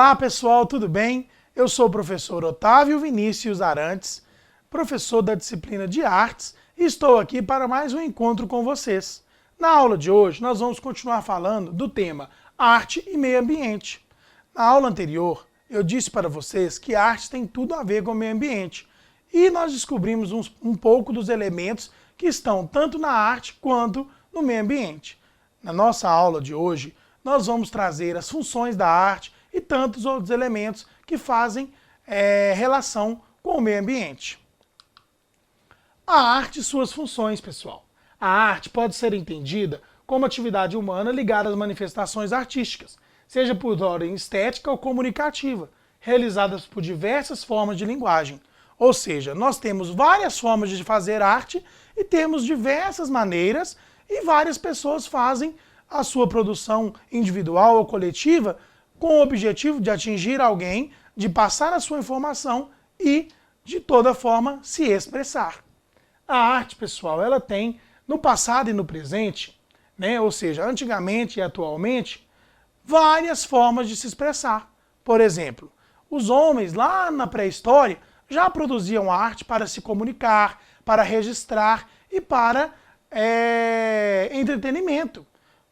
Olá pessoal, tudo bem? Eu sou o professor Otávio Vinícius Arantes, professor da disciplina de Artes, e estou aqui para mais um encontro com vocês. Na aula de hoje, nós vamos continuar falando do tema Arte e Meio Ambiente. Na aula anterior, eu disse para vocês que arte tem tudo a ver com o meio ambiente, e nós descobrimos um pouco dos elementos que estão tanto na arte quanto no meio ambiente. Na nossa aula de hoje, nós vamos trazer as funções da arte e tantos outros elementos que fazem relação com o meio ambiente. A arte e suas funções, pessoal. A arte pode ser entendida como atividade humana ligada às manifestações artísticas, seja por ordem estética ou comunicativa, realizadas por diversas formas de linguagem. Ou seja, nós temos várias formas de fazer arte e temos diversas maneiras e várias pessoas fazem a sua produção individual ou coletiva com o objetivo de atingir alguém, de passar a sua informação e, de toda forma, se expressar. A arte, pessoal, ela tem no passado e no presente, ou seja, antigamente e atualmente, várias formas de se expressar. Por exemplo, os homens lá na pré-história já produziam arte para se comunicar, para registrar e para entretenimento.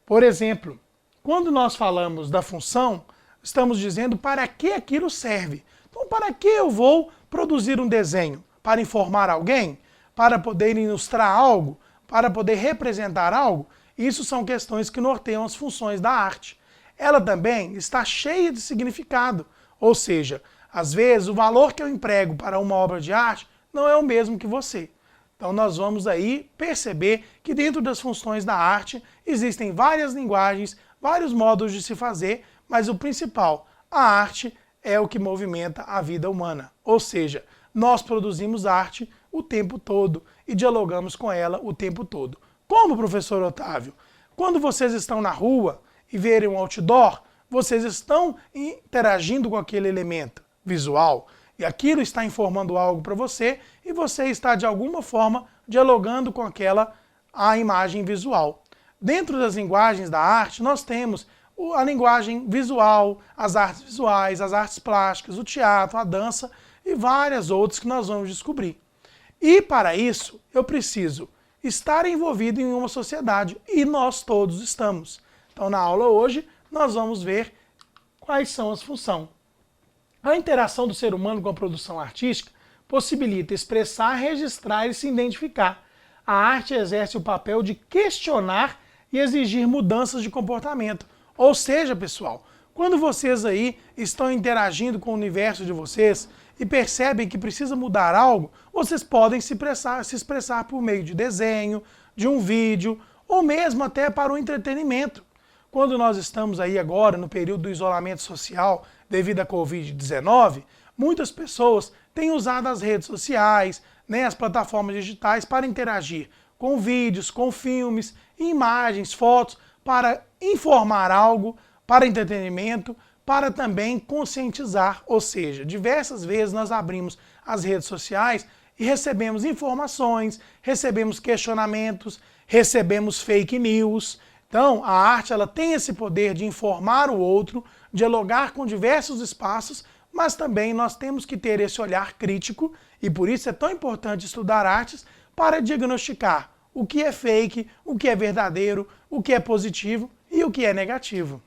Por exemplo, quando nós falamos da função, estamos dizendo para que aquilo serve. Então, para que eu vou produzir um desenho? Para informar alguém? Para poder ilustrar algo? Para poder representar algo? Isso são questões que norteiam as funções da arte. Ela também está cheia de significado, ou seja, às vezes o valor que eu emprego para uma obra de arte não é o mesmo que você. Então nós vamos aí perceber que dentro das funções da arte existem várias linguagens, vários modos de se fazer, mas o principal, a arte é o que movimenta a vida humana. Ou seja, nós produzimos arte o tempo todo e dialogamos com ela o tempo todo. Como, professor Otávio? Quando vocês estão na rua e verem um outdoor, vocês estão interagindo com aquele elemento visual e aquilo está informando algo para você e você está de alguma forma dialogando com a imagem visual. Dentro das linguagens da arte nós temos a linguagem visual, as artes visuais, as artes plásticas, o teatro, a dança e várias outras que nós vamos descobrir. E para isso eu preciso estar envolvido em uma sociedade e nós todos estamos. Então na aula hoje nós vamos ver quais são as funções. A interação do ser humano com a produção artística possibilita expressar, registrar e se identificar. A arte exerce o papel de questionar e exigir mudanças de comportamento. Ou seja, pessoal, quando vocês aí estão interagindo com o universo de vocês e percebem que precisa mudar algo, vocês podem se expressar por meio de desenho, de um vídeo ou mesmo até para o entretenimento. Quando nós estamos aí agora no período do isolamento social devido à Covid-19, muitas pessoas têm usado as redes sociais, as plataformas digitais para interagir com vídeos, com filmes, imagens, fotos, para informar algo, para entretenimento, para também conscientizar. Ou seja, diversas vezes nós abrimos as redes sociais e recebemos informações, recebemos questionamentos, recebemos fake news. Então, a arte ela tem esse poder de informar o outro, dialogar com diversos espaços, mas também nós temos que ter esse olhar crítico e por isso é tão importante estudar artes para diagnosticar o que é fake, o que é verdadeiro, o que é positivo e o que é negativo.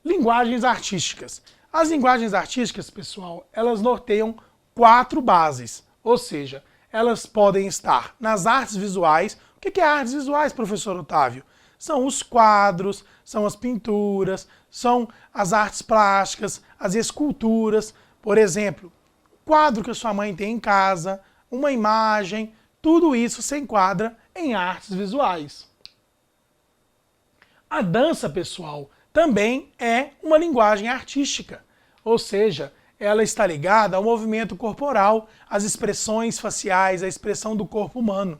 Linguagens artísticas. As linguagens artísticas, pessoal, elas norteiam 4 bases, ou seja, elas podem estar nas artes visuais. O que é artes visuais, professor Otávio? São os quadros, são as pinturas, são as artes plásticas, as esculturas. Por exemplo, o quadro que a sua mãe tem em casa, uma imagem, tudo isso se enquadra em artes visuais. A dança, pessoal, também é uma linguagem artística, ou seja, ela está ligada ao movimento corporal, às expressões faciais, à expressão do corpo humano.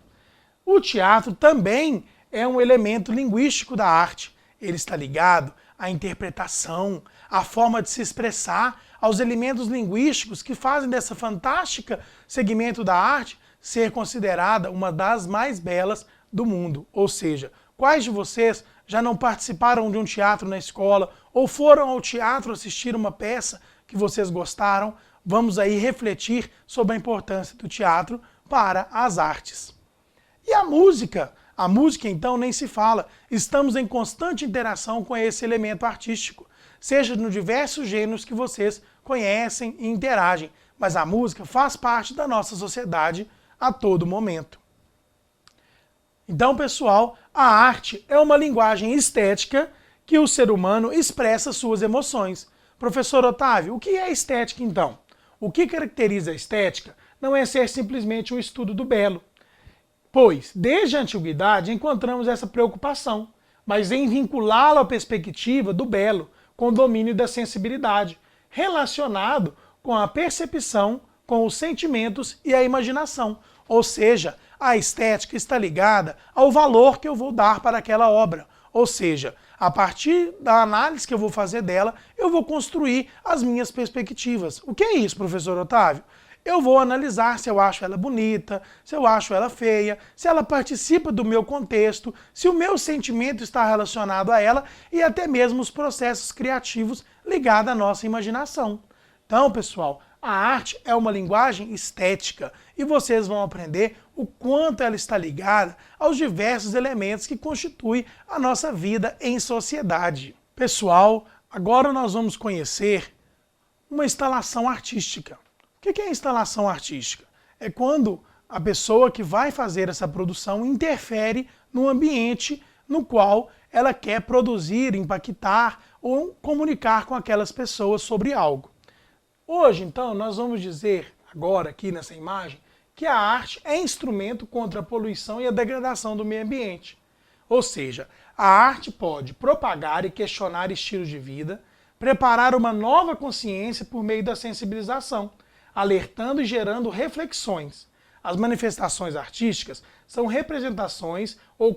O teatro também é um elemento linguístico da arte. Ele está ligado à interpretação, à forma de se expressar, aos elementos linguísticos que fazem dessa fantástica segmento da arte ser considerada uma das mais belas do mundo. Ou seja, quais de vocês já não participaram de um teatro na escola ou foram ao teatro assistir uma peça que vocês gostaram, vamos aí refletir sobre a importância do teatro para as artes. E a música? A música, então, nem se fala. Estamos em constante interação com esse elemento artístico, seja nos diversos gêneros que vocês conhecem e interagem, mas a música faz parte da nossa sociedade a todo momento. Então, pessoal, a arte é uma linguagem estética que o ser humano expressa suas emoções. Professor Otávio, o que é estética, então? O que caracteriza a estética não é ser simplesmente o estudo do belo, pois, desde a antiguidade, encontramos essa preocupação, mas em vinculá-la à perspectiva do belo, com o domínio da sensibilidade, relacionado com a percepção, com os sentimentos e a imaginação. Ou seja, a estética está ligada ao valor que eu vou dar para aquela obra. Ou seja, a partir da análise que eu vou fazer dela, eu vou construir as minhas perspectivas. O que é isso, professor Otávio? Eu vou analisar se eu acho ela bonita, se eu acho ela feia, se ela participa do meu contexto, se o meu sentimento está relacionado a ela e até mesmo os processos criativos ligados à nossa imaginação. Então, pessoal, a arte é uma linguagem estética e vocês vão aprender o quanto ela está ligada aos diversos elementos que constituem a nossa vida em sociedade. Pessoal, agora nós vamos conhecer uma instalação artística. O que é instalação artística? É quando a pessoa que vai fazer essa produção interfere no ambiente no qual ela quer produzir, impactar ou comunicar com aquelas pessoas sobre algo. Hoje, então, nós vamos dizer, agora aqui nessa imagem, que a arte é instrumento contra a poluição e a degradação do meio ambiente. Ou seja, a arte pode propagar e questionar estilos de vida, preparar uma nova consciência por meio da sensibilização, alertando e gerando reflexões. As manifestações artísticas são representações ou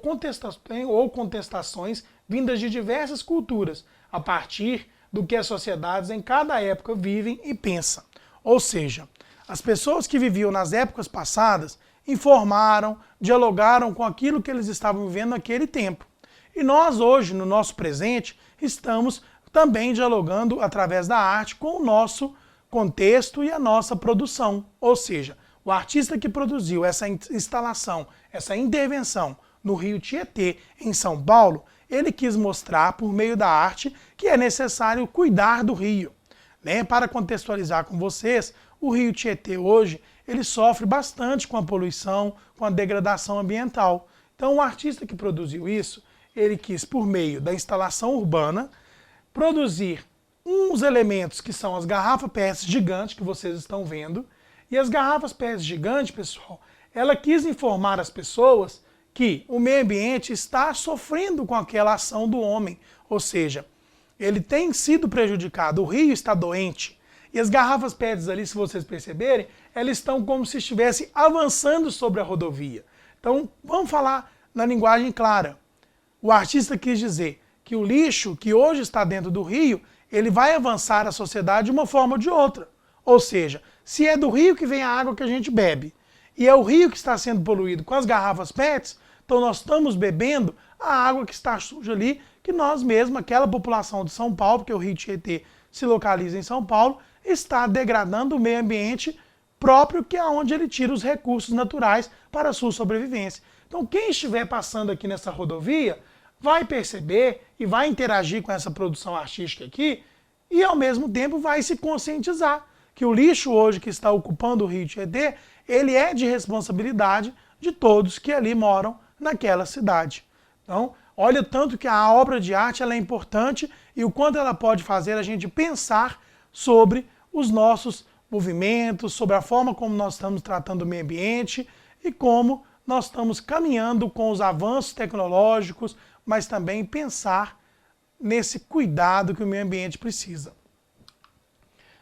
contestações vindas de diversas culturas, a partir do que as sociedades em cada época vivem e pensam. Ou seja, as pessoas que viviam nas épocas passadas informaram, dialogaram com aquilo que eles estavam vivendo naquele tempo. E nós hoje, no nosso presente, estamos também dialogando através da arte com o nosso contexto e a nossa produção. Ou seja, o artista que produziu essa instalação, essa intervenção no Rio Tietê, em São Paulo, ele quis mostrar, por meio da arte, que é necessário cuidar do rio. Para contextualizar com vocês, o Rio Tietê hoje, ele sofre bastante com a poluição, com a degradação ambiental. Então o artista que produziu isso, ele quis, por meio da instalação urbana, produzir uns elementos que são as garrafas PET gigantes, que vocês estão vendo. E as garrafas PET gigantes, pessoal, ela quis informar as pessoas que o meio ambiente está sofrendo com aquela ação do homem. Ou seja, ele tem sido prejudicado, o rio está doente. E as garrafas PET ali, se vocês perceberem, elas estão como se estivessem avançando sobre a rodovia. Então, vamos falar na linguagem clara. O artista quis dizer que o lixo que hoje está dentro do rio, ele vai avançar a sociedade de uma forma ou de outra. Ou seja, se é do rio que vem a água que a gente bebe, e é o rio que está sendo poluído com as garrafas PET, então nós estamos bebendo a água que está suja ali, que nós mesmos, aquela população de São Paulo, porque o Rio Tietê se localiza em São Paulo, está degradando o meio ambiente próprio, que é onde ele tira os recursos naturais para a sua sobrevivência. Então quem estiver passando aqui nessa rodovia vai perceber e vai interagir com essa produção artística aqui e ao mesmo tempo vai se conscientizar que o lixo hoje que está ocupando o Rio Tietê, ele é de responsabilidade de todos que ali moram naquela cidade. Então, olha tanto que a obra de arte ela é importante e o quanto ela pode fazer a gente pensar sobre os nossos movimentos, sobre a forma como nós estamos tratando o meio ambiente e como nós estamos caminhando com os avanços tecnológicos, mas também pensar nesse cuidado que o meio ambiente precisa.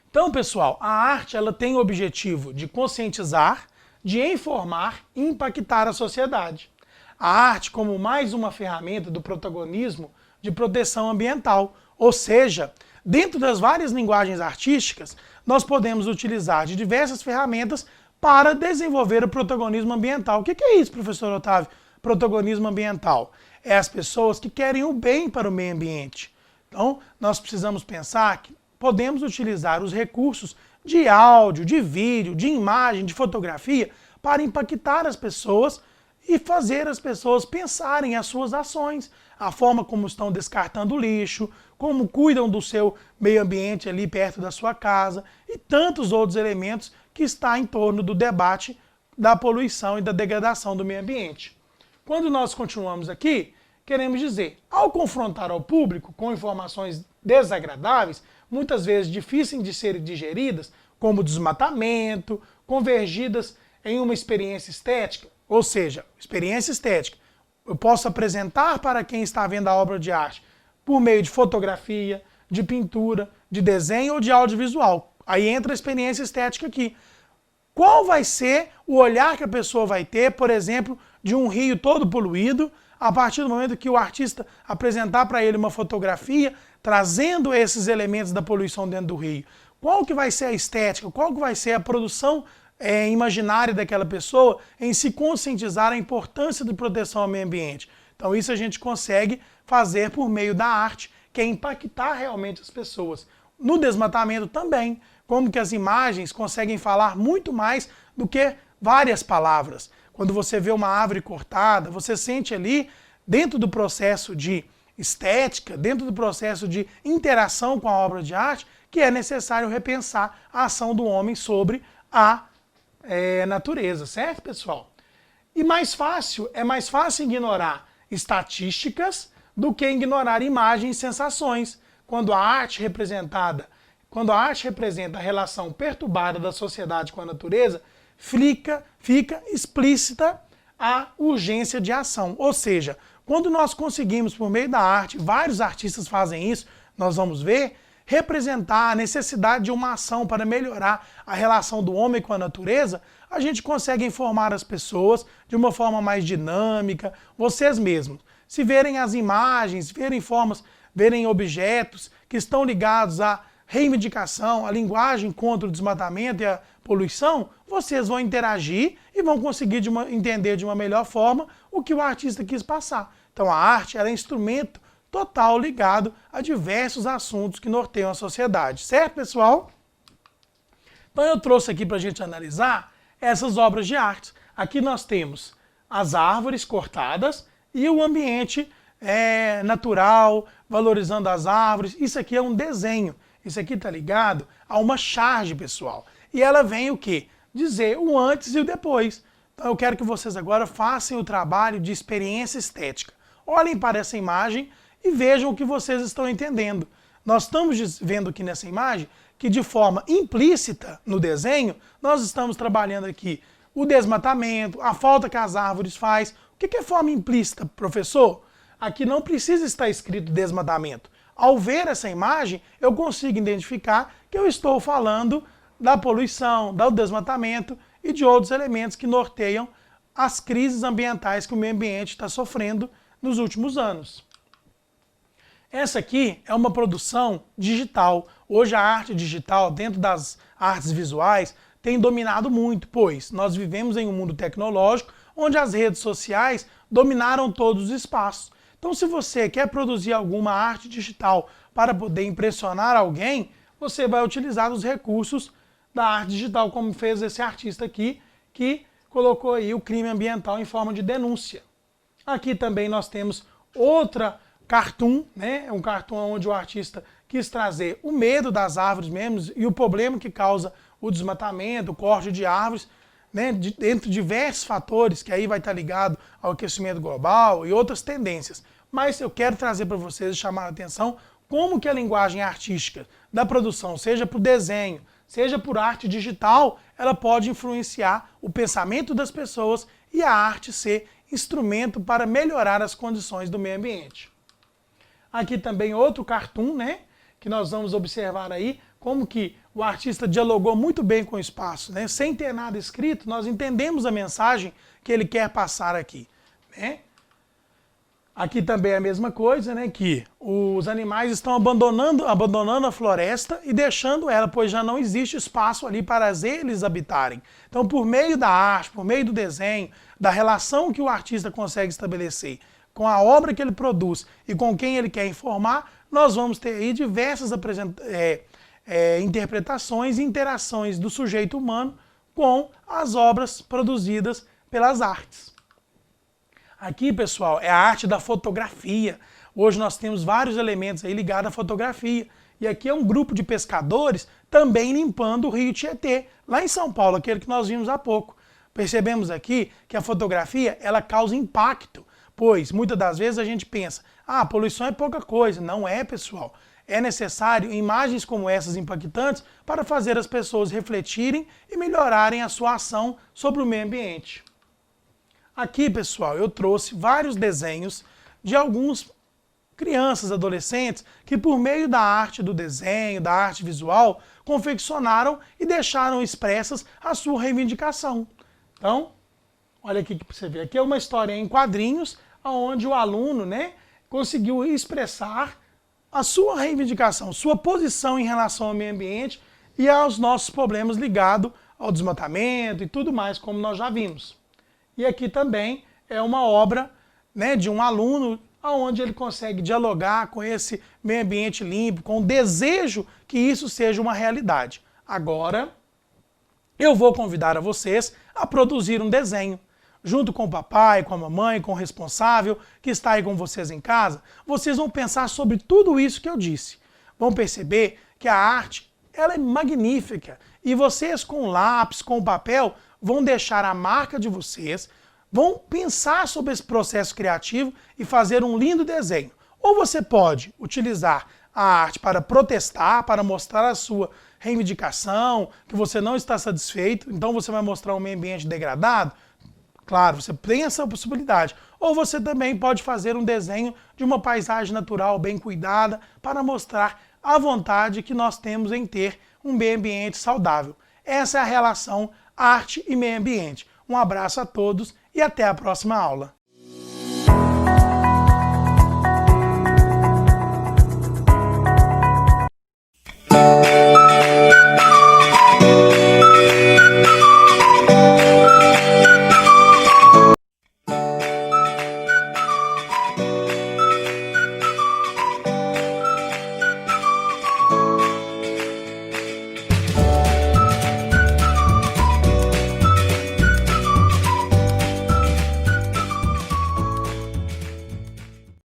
Então, pessoal, a arte ela tem o objetivo de conscientizar, de informar e impactar a sociedade. A arte como mais uma ferramenta do protagonismo de proteção ambiental, ou seja, dentro das várias linguagens artísticas, nós podemos utilizar de diversas ferramentas para desenvolver o protagonismo ambiental. O que é isso, professor Otávio? Protagonismo ambiental. é as pessoas que querem o bem para o meio ambiente. Então, nós precisamos pensar que podemos utilizar os recursos de áudio, de vídeo, de imagem, de fotografia para impactar as pessoas e fazer as pessoas pensarem as suas ações, a forma como estão descartando lixo, como cuidam do seu meio ambiente ali perto da sua casa e tantos outros elementos que está em torno do debate da poluição e da degradação do meio ambiente. Quando nós continuamos aqui, queremos dizer, ao confrontar ao público com informações desagradáveis, muitas vezes difíceis de serem digeridas, como desmatamento, convergidas em uma experiência estética, ou seja, experiência estética, eu posso apresentar para quem está vendo a obra de arte por meio de fotografia, de pintura, de desenho ou de audiovisual. Aí entra a experiência estética aqui. Qual vai ser o olhar que a pessoa vai ter, por exemplo, de um rio todo poluído, a partir do momento que o artista apresentar para ele uma fotografia trazendo esses elementos da poluição dentro do rio? Qual que vai ser a estética? Qual que vai ser a produção imaginária daquela pessoa em se conscientizar a importância de proteção ao meio ambiente? Então isso a gente consegue fazer por meio da arte, que é impactar realmente as pessoas. No desmatamento também, como que as imagens conseguem falar muito mais do que várias palavras. Quando você vê uma árvore cortada, você sente ali, dentro do processo de estética, dentro do processo de interação com a obra de arte, que é necessário repensar a ação do homem sobre a natureza, certo, pessoal? E é mais fácil ignorar estatísticas do que ignorar imagens e sensações. Quando a arte representa a relação perturbada da sociedade com a natureza, fica explícita a urgência de ação. Ou seja, quando nós conseguimos, por meio da arte, vários artistas fazem isso, nós vamos ver, representar a necessidade de uma ação para melhorar a relação do homem com a natureza, a gente consegue informar as pessoas de uma forma mais dinâmica, vocês mesmos. Se verem as imagens, verem objetos que estão ligados à reivindicação, à linguagem contra o desmatamento e a poluição, vocês vão interagir e vão conseguir entender de uma melhor forma o que o artista quis passar. Então a arte é instrumento total ligado a diversos assuntos que norteiam a sociedade. Certo, pessoal? Então eu trouxe aqui para a gente analisar essas obras de arte. Aqui nós temos as árvores cortadas e o ambiente natural, valorizando as árvores. Isso aqui é um desenho. Isso aqui está ligado a uma charge, pessoal. E ela vem o quê? Dizer o antes e o depois. Então eu quero que vocês agora façam o trabalho de experiência estética. Olhem para essa imagem e vejam o que vocês estão entendendo. Nós estamos vendo aqui nessa imagem que de forma implícita no desenho, nós estamos trabalhando aqui o desmatamento, a falta que as árvores faz. O que é forma implícita, professor? Aqui não precisa estar escrito desmatamento. Ao ver essa imagem, eu consigo identificar que eu estou falando da poluição, do desmatamento e de outros elementos que norteiam as crises ambientais que o meio ambiente está sofrendo nos últimos anos. Essa aqui é uma produção digital. Hoje a arte digital, dentro das artes visuais, tem dominado muito, pois nós vivemos em um mundo tecnológico onde as redes sociais dominaram todos os espaços. Então, se você quer produzir alguma arte digital para poder impressionar alguém, você vai utilizar os recursos da arte digital, como fez esse artista aqui, que colocou aí o crime ambiental em forma de denúncia. Aqui também nós temos outra cartoon, né? É um cartoon onde o artista quis trazer o medo das árvores mesmo e o problema que causa o desmatamento, o corte de árvores, né? Entre diversos fatores, que aí vai estar ligado ao aquecimento global e outras tendências. Mas eu quero trazer para vocês e chamar a atenção como que a linguagem artística da produção, seja por desenho, seja por arte digital, ela pode influenciar o pensamento das pessoas e a arte ser instrumento para melhorar as condições do meio ambiente. Aqui também outro cartoon, né, que nós vamos observar aí como que o artista dialogou muito bem com o espaço, né? Sem ter nada escrito, nós entendemos a mensagem que ele quer passar aqui, né? Aqui também é a mesma coisa, né, que os animais estão abandonando a floresta e deixando ela, pois já não existe espaço ali para eles habitarem. Então, por meio da arte, por meio do desenho, da relação que o artista consegue estabelecer com a obra que ele produz e com quem ele quer informar, nós vamos ter aí diversas interpretações e interações do sujeito humano com as obras produzidas pelas artes. Aqui, pessoal, é a arte da fotografia. Hoje nós temos vários elementos aí ligados à fotografia. E aqui é um grupo de pescadores também limpando o rio Tietê, lá em São Paulo, aquele que nós vimos há pouco. Percebemos aqui que a fotografia, ela causa impacto, pois muitas das vezes a gente pensa, a poluição é pouca coisa. Não é, pessoal. É necessário imagens como essas impactantes para fazer as pessoas refletirem e melhorarem a sua ação sobre o meio ambiente. Aqui, pessoal, eu trouxe vários desenhos de alguns crianças, adolescentes, que por meio da arte do desenho, da arte visual, confeccionaram e deixaram expressas a sua reivindicação. Então, olha aqui para você ver. Aqui é uma história em quadrinhos, onde o aluno, conseguiu expressar a sua reivindicação, sua posição em relação ao meio ambiente e aos nossos problemas ligados ao desmatamento e tudo mais, como nós já vimos. E aqui também é uma obra de um aluno, onde ele consegue dialogar com esse meio ambiente limpo, com o desejo que isso seja uma realidade. Agora, eu vou convidar a vocês a produzir um desenho. Junto com o papai, com a mamãe, com o responsável que está aí com vocês em casa, vocês vão pensar sobre tudo isso que eu disse. Vão perceber que a arte, ela é magnífica. E vocês com o lápis, com o papel, vão deixar a marca de vocês, vão pensar sobre esse processo criativo e fazer um lindo desenho. Ou você pode utilizar a arte para protestar, para mostrar a sua reivindicação, que você não está satisfeito, então você vai mostrar um meio ambiente degradado. Claro, você tem essa possibilidade. Ou você também pode fazer um desenho de uma paisagem natural bem cuidada para mostrar a vontade que nós temos em ter um meio ambiente saudável. Essa é a relação arte e meio ambiente. Um abraço a todos e até a próxima aula.